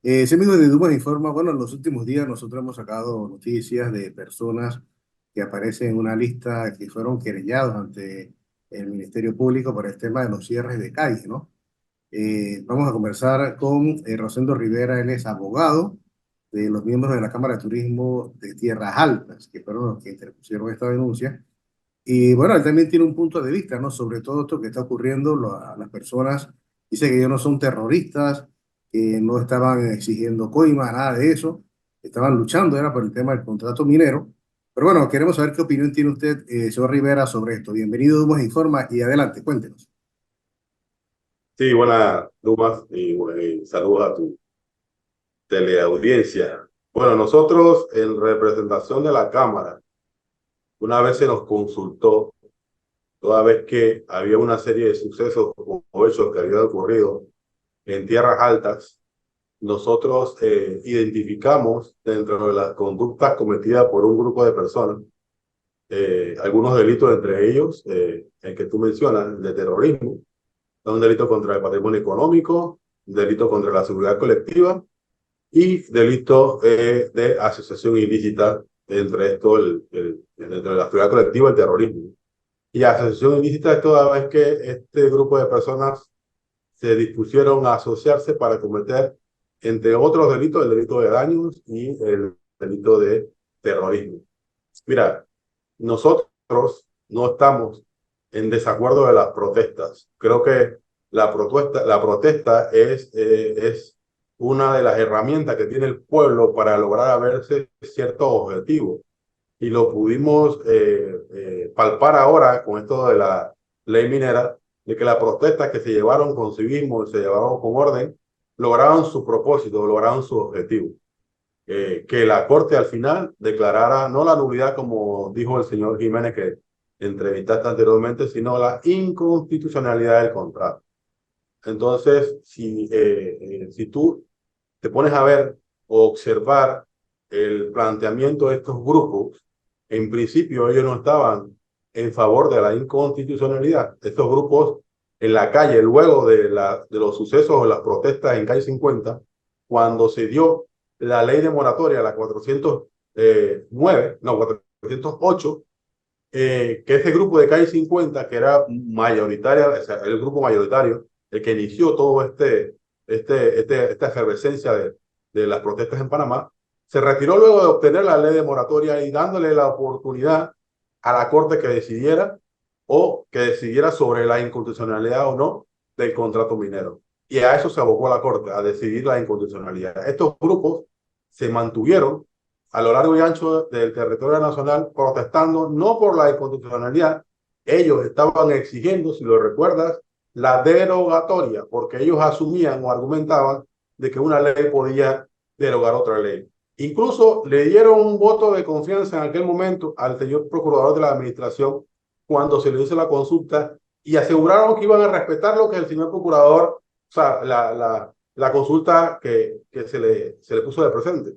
Ese mismo de Dumas informa, bueno, en los últimos días nosotros hemos sacado noticias de personas que aparecen en una lista que fueron querellados ante el Ministerio Público por el tema de los cierres de calle, ¿no? Vamos a conversar con Rosendo Rivera, él es abogado de los miembros de la Cámara de Turismo de Tierras Altas, que fueron los que interpusieron esta denuncia. Y bueno, él también tiene un punto de vista, ¿no? Sobre todo esto que está ocurriendo, a las personas, dice que ellos no son terroristas, que no estaban exigiendo coima, nada de eso, estaban luchando, era por el tema del contrato minero. Pero bueno, queremos saber qué opinión tiene usted, señor Rivera, sobre esto. Bienvenido, Dumas Informa, y adelante, cuéntenos. Sí, buenas, Dumas, y saludos a tu teleaudiencia. Bueno, nosotros en representación de la Cámara, una vez se nos consultó, toda vez que había una serie de sucesos o hechos que habían ocurrido en tierras altas, nosotros identificamos dentro de las conductas cometidas por un grupo de personas, algunos delitos entre ellos, el que tú mencionas, de terrorismo, un delito contra el patrimonio económico, un delito contra la seguridad colectiva y delito de asociación ilícita, entre esto, dentro de la actividad colectiva, el terrorismo. Y asociación ilícita es toda vez que este grupo de personas se dispusieron a asociarse para cometer, entre otros delitos, el delito de daños y el delito de terrorismo. Mira, nosotros no estamos en desacuerdo de las protestas. Creo que la protesta es una de las herramientas que tiene el pueblo para lograr a verse ciertos objetivos. Y lo pudimos palpar ahora con esto de la ley minera, de que las protestas que se llevaron con civismo, se llevaron con orden, lograron su propósito, lograron su objetivo. Que la Corte al final declarara no la nulidad, como dijo el señor Jiménez que entrevistaste anteriormente, sino la inconstitucionalidad del contrato. Entonces, si tú te pones a ver o observar el planteamiento de estos grupos, en principio ellos no estaban en favor de la inconstitucionalidad. Estos grupos en la calle, luego de los sucesos o las protestas en calle 50, cuando se dio la ley de moratoria, la 409, no, 408, que ese grupo de calle 50, que era mayoritaria, o sea, el grupo mayoritario, el que inició todo esta efervescencia de las protestas en Panamá, se retiró luego de obtener la ley de moratoria y dándole la oportunidad a la Corte que decidiera o que decidiera sobre la inconstitucionalidad o no del contrato minero. Y a eso se abocó la Corte, a decidir la inconstitucionalidad. Estos grupos se mantuvieron a lo largo y ancho del territorio nacional protestando no por la inconstitucionalidad, ellos estaban exigiendo, si lo recuerdas, la derogatoria, porque ellos asumían o argumentaban de que una ley podía derogar otra ley. Incluso le dieron un voto de confianza en aquel momento al señor procurador de la administración cuando se le hizo la consulta y aseguraron que iban a respetar lo que el señor procurador, o sea, la consulta que se le puso de presente.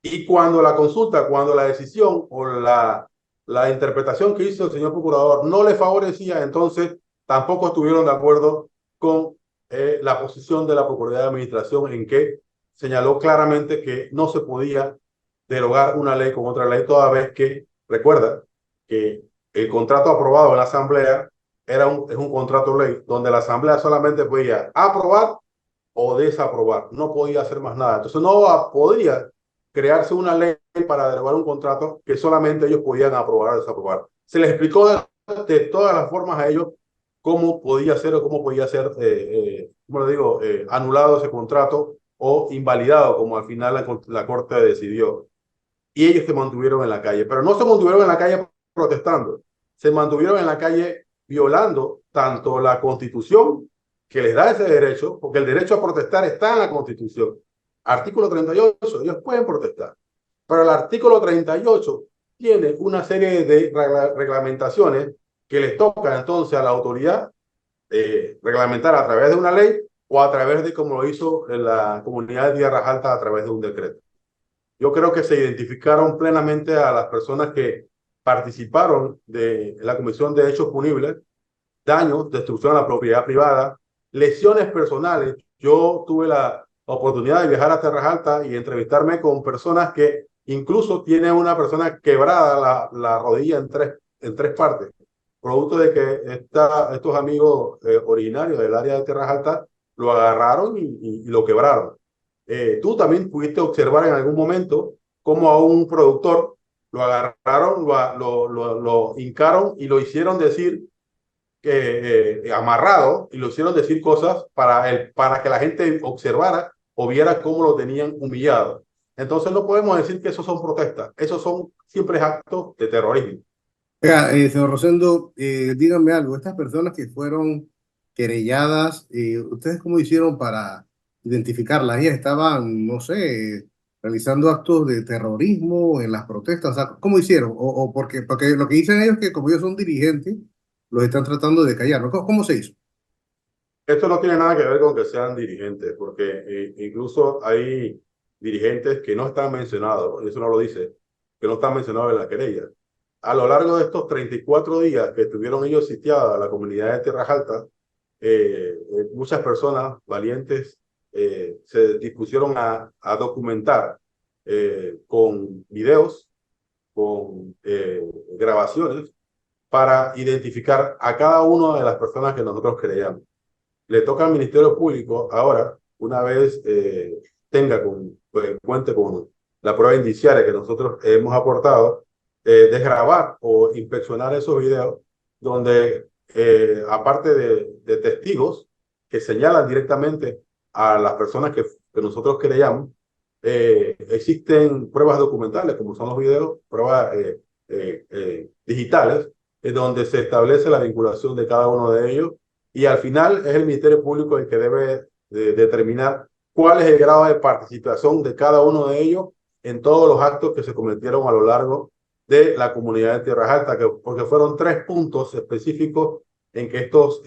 Y cuando la consulta, cuando la decisión o la interpretación que hizo el señor procurador no le favorecía, entonces tampoco estuvieron de acuerdo con la posición de la Procuraduría de Administración en que señaló claramente que no se podía derogar una ley con otra ley, toda vez que, recuerda, que el contrato aprobado en la Asamblea es un contrato ley, donde la Asamblea solamente podía aprobar o desaprobar, no podía hacer más nada. Entonces no podría crearse una ley para derogar un contrato que solamente ellos podían aprobar o desaprobar. Se les explicó de todas las formas a ellos cómo podía ser o cómo podía ser, ¿cómo le digo?, anulado ese contrato o invalidado, como al final la Corte decidió. Y ellos se mantuvieron en la calle, pero no se mantuvieron en la calle protestando, se mantuvieron en la calle violando tanto la Constitución, que les da ese derecho, porque el derecho a protestar está en la Constitución. Artículo 38, ellos pueden protestar, pero el artículo 38 tiene una serie de reglamentaciones que les toca entonces a la autoridad reglamentar a través de una ley o a través de como lo hizo en la comunidad de Tierras Altas a través de un decreto. Yo creo que se identificaron plenamente a las personas que participaron de la Comisión de Hechos Punibles, daños, destrucción a la propiedad privada, lesiones personales. Yo tuve oportunidad de viajar a Terras Altas y entrevistarme con personas que incluso tiene una persona quebrada la rodilla en tres partes, producto de que estos amigos originarios del área de Terras Altas lo agarraron y lo quebraron. Tú también pudiste observar en algún momento cómo a un productor lo agarraron, lo hincaron y lo hicieron decir amarrado y lo hicieron decir cosas para que la gente observara o viera cómo lo tenían humillado. Entonces no podemos decir que esos son protestas, esos son siempre actos de terrorismo. Oiga, señor Rosendo, díganme algo, estas personas que fueron querelladas, ¿ustedes cómo hicieron para identificarlas? Ellas estaban, no sé, realizando actos de terrorismo en las protestas, o sea, ¿cómo hicieron? O porque lo que dicen ellos es que como ellos son dirigentes, los están tratando de callar, ¿no? ¿Cómo se hizo? Esto no tiene nada que ver con que sean dirigentes, porque incluso hay dirigentes que no están mencionados, y eso no lo dice, que no están mencionados en la querella. A lo largo de estos 34 días que estuvieron ellos sitiados, la comunidad de Tierras Altas, muchas personas valientes se dispusieron a documentar con videos, con grabaciones, para identificar a cada una de las personas que nosotros creíamos. Le toca al Ministerio Público ahora, una vez cuente con la prueba indiciaria que nosotros hemos aportado, desgrabar o inspeccionar esos videos donde, aparte de testigos que señalan directamente a las personas que nosotros creíamos, existen pruebas documentales, como son los videos, pruebas digitales, donde se establece la vinculación de cada uno de ellos y al final es el Ministerio Público el que debe determinar cuál es el grado de participación de cada uno de ellos en todos los actos que se cometieron a lo largo de la comunidad de Tierras Altas, porque fueron 3 puntos específicos en que estos,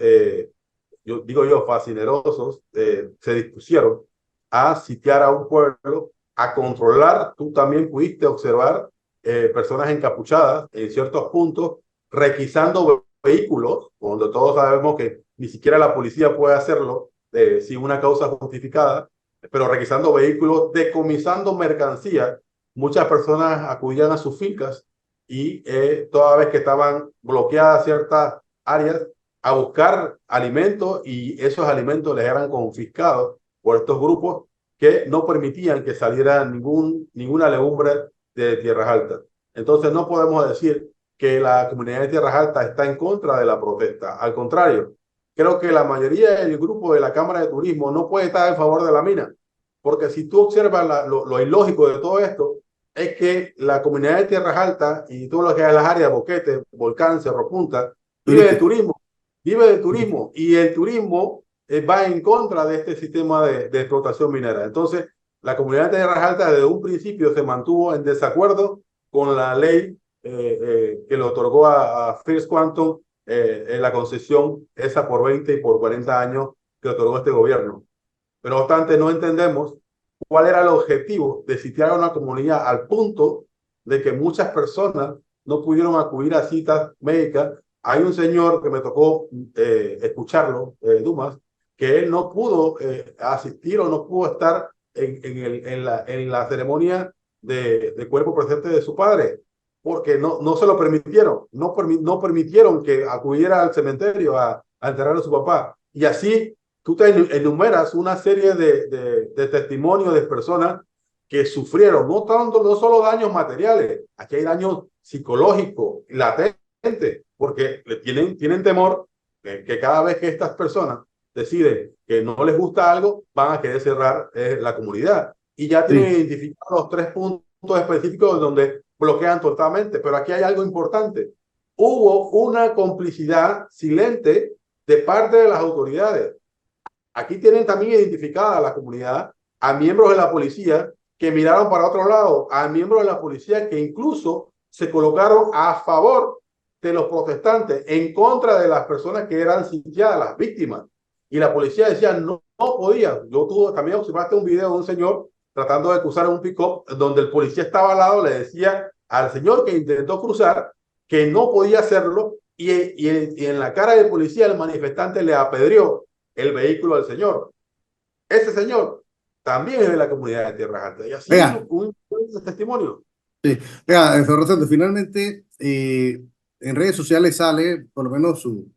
yo digo yo, fascinerosos, se dispusieron a sitiar a un pueblo, a controlar. Tú también pudiste observar personas encapuchadas en ciertos puntos, requisando vehículos, cuando todos sabemos que ni siquiera la policía puede hacerlo sin una causa justificada, pero requisando vehículos, decomisando mercancía. Muchas personas acudían a sus fincas y toda vez que estaban bloqueadas ciertas áreas, a buscar alimentos y esos alimentos les eran confiscados por estos grupos que no permitían que saliera ninguna legumbre de Tierras Altas. Entonces no podemos decir que la comunidad de Tierras Altas está en contra de la protesta. Al contrario, creo que la mayoría del grupo de la Cámara de Turismo no puede estar en favor de la mina, porque si tú observas lo ilógico de todo esto, es que la comunidad de Tierras Altas y todo lo que es las áreas, Boquete, Volcán, Cerro Punta, vive del Turístico. turismo, vive del turismo, y el turismo va en contra de este sistema de explotación minera. Entonces, la comunidad de Tierras Altas desde un principio se mantuvo en desacuerdo con la ley que le otorgó a First Quantum en la concesión esa por 20 y por 40 años que otorgó este gobierno. Pero no obstante, no entendemos cuál era el objetivo de sitiar a una comunidad al punto de que muchas personas no pudieron acudir a citas médicas. Hay un señor que me tocó escucharlo, Dumas, que él no pudo asistir o no pudo estar en la ceremonia de cuerpo presente de su padre, porque no se lo permitieron, no permitieron que acudiera al cementerio a enterrar a su papá. Y así tú te enumeras una serie de testimonios de personas que sufrieron, no solo daños materiales, aquí hay daños psicológicos, latentes, porque tienen temor que cada vez que estas personas deciden que no les gusta algo, van a querer cerrar la comunidad. Y ya tienen Sí, identificados los 3 puntos específicos donde bloquean totalmente. Pero aquí hay algo importante. Hubo una complicidad silente de parte de las autoridades. Aquí tienen también identificada a la comunidad, a miembros de la policía que miraron para otro lado, a miembros de la policía que incluso se colocaron a favor de los protestantes, en contra de las personas que eran sitiadas, las víctimas. Y la policía decía, no podía. También observaste un video de un señor tratando de cruzar un pick-up donde el policía estaba al lado, le decía al señor que intentó cruzar que no podía hacerlo y en la cara del policía el manifestante le apedreó el vehículo del señor. Ese señor también es de la comunidad de Tierras Altas. Y así Vea, un testimonio. sí, vea, señor Rosendo, finalmente en redes sociales sale por lo menos su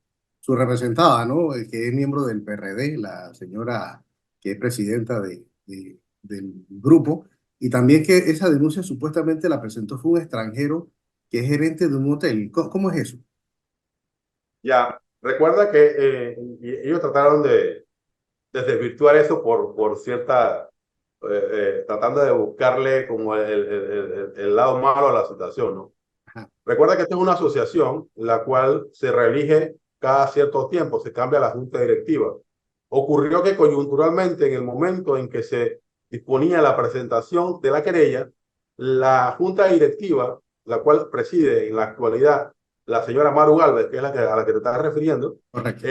representada, ¿no? Que es miembro del PRD, la señora que es presidenta del grupo, y también que esa denuncia supuestamente la presentó fue un extranjero que es gerente de un hotel. ¿Cómo es eso? Ya, recuerda que ellos trataron de desvirtuar eso por cierta, tratando de buscarle como el lado malo a la situación, ¿no? Ajá, Recuerda que esta es una asociación la cual se reelige cada cierto tiempo, se cambia la junta directiva. Ocurrió que coyunturalmente, en el momento en que se disponía la presentación de la querella, la junta directiva, la cual preside en la actualidad la señora Maru Galvez, que es a la que te estás refiriendo, correcto.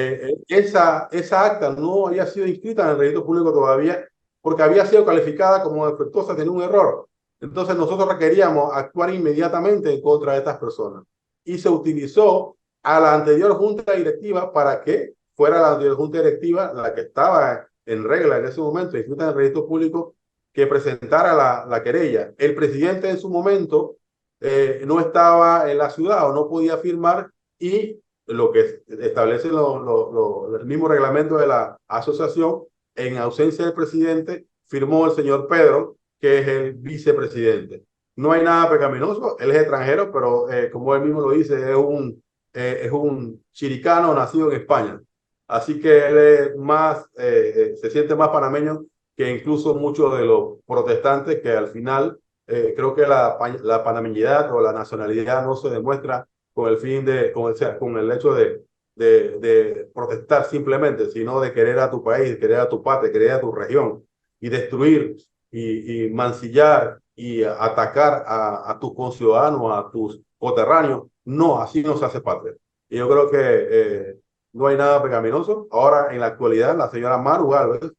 esa acta no había sido inscrita en el registro público todavía porque había sido calificada como defectuosa, tenía un error. Entonces nosotros requeríamos actuar inmediatamente en contra de estas personas. Y se utilizó a la anterior junta directiva para que fuera la anterior junta directiva la que estaba en regla en ese momento, inscrita en el registro público, que presentara la querella. El presidente en su momento no estaba en la ciudad o no podía firmar y lo que establece el mismo reglamento de la asociación, en ausencia del presidente, firmó el señor Pedro, que es el vicepresidente. No hay nada pecaminoso, él es extranjero, pero como él mismo lo dice, es un chiricano nacido en España. Así que él es más, se siente más panameño que incluso muchos de los protestantes que al final creo que la panameñidad o la nacionalidad no se demuestra con el fin de, con el hecho de protestar simplemente, sino de querer a tu país, querer a tu patria, querer a tu región y destruir y mancillar y atacar a tus conciudadanos, a tus coterráneos. No, así no se hace patria. Y yo creo que no hay nada pecaminoso. Ahora, en la actualidad, la señora Maru Gálvez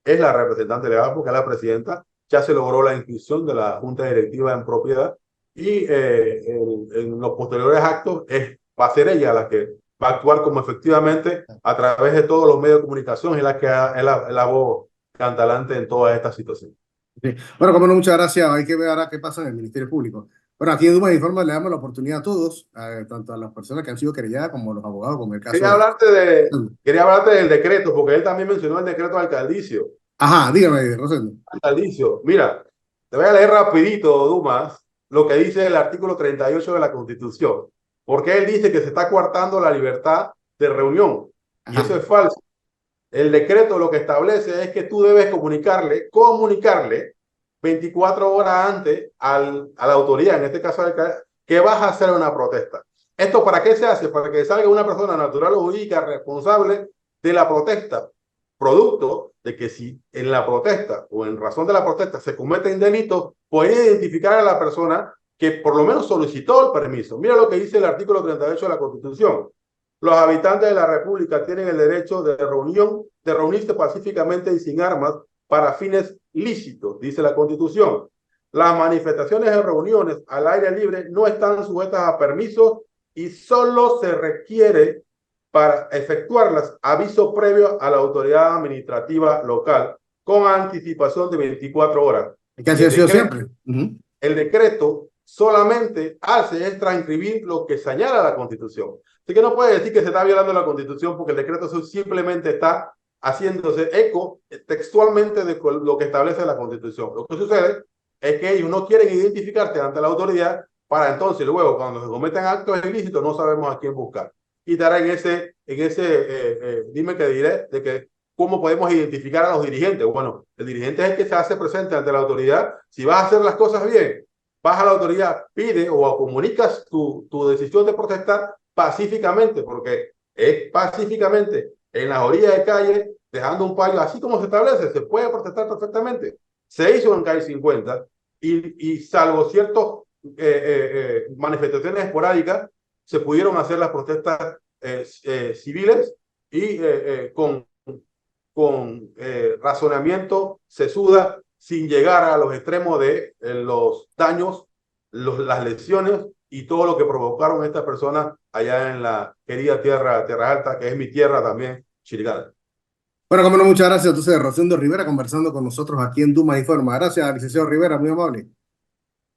es la representante legal porque es la presidenta. Ya se logró la inscripción de la junta directiva en propiedad y en los posteriores actos va a ser ella la que va a actuar como efectivamente a través de todos los medios de comunicación, es la que es la voz cantalante en toda esta situación. Sí. Bueno, como no, muchas gracias. Hay que ver ahora qué pasa en el Ministerio Público. Bueno, aquí en Dumas Informa le damos la oportunidad a todos, tanto a las personas que han sido querelladas como a los abogados, como el caso Quería de... hablarte de, quería hablarte del decreto, porque él también mencionó el decreto alcaldicio. Ajá, dígame, Rosendo. Alcaldicio, mira, te voy a leer rapidito, Dumas, lo que dice el artículo 38 de la Constitución, porque él dice que se está coartando la libertad de reunión, y eso Ajá, es falso. El decreto lo que establece es que tú debes comunicarle 24 horas antes a la autoridad, en este caso al alcalde, que vas a hacer una protesta. ¿Esto para qué se hace? Para que salga una persona natural o jurídica responsable de la protesta, producto de que si en la protesta o en razón de la protesta se cometen delitos, puede identificar a la persona que por lo menos solicitó el permiso. Mira lo que dice el artículo 38 de la Constitución. Los habitantes de la República tienen el derecho de reunirse pacíficamente y sin armas para fines lícitos, dice la Constitución. Las manifestaciones y reuniones al aire libre no están sujetas a permisos y solo se requiere para efectuarlas aviso previo a la autoridad administrativa local con anticipación de 24 horas. es que Y así ha sido siempre. Ujú. el decreto solamente hace es transcribir lo que señala la Constitución. Así que no puede decir que se está violando la Constitución porque el decreto simplemente está haciéndose eco textualmente de lo que establece la Constitución. Lo que sucede es que ellos no quieren identificarte ante la autoridad para entonces luego cuando se cometen actos ilícitos no sabemos a quién buscar. Y estará dime que diré de que cómo podemos identificar a los dirigentes. Bueno, el dirigente es el que se hace presente ante la autoridad. Si vas a hacer las cosas bien, vas a la autoridad, pide o comunicas tu decisión de protestar pacíficamente, porque es pacíficamente en las orillas de calle, dejando un payo, así como se establece, se puede protestar perfectamente. Se hizo en calle 50 y salvo ciertas manifestaciones esporádicas, se pudieron hacer las protestas civiles y con razonamiento sesuda, sin llegar a los extremos de los daños, las lesiones y todo lo que provocaron estas personas allá en la querida tierra Alta, que es mi tierra también, Chiricana. Bueno, como no, muchas gracias entonces, Rosendo Rivera, conversando con nosotros aquí en Duma Informa. Gracias, licenciado Rivera, muy amable.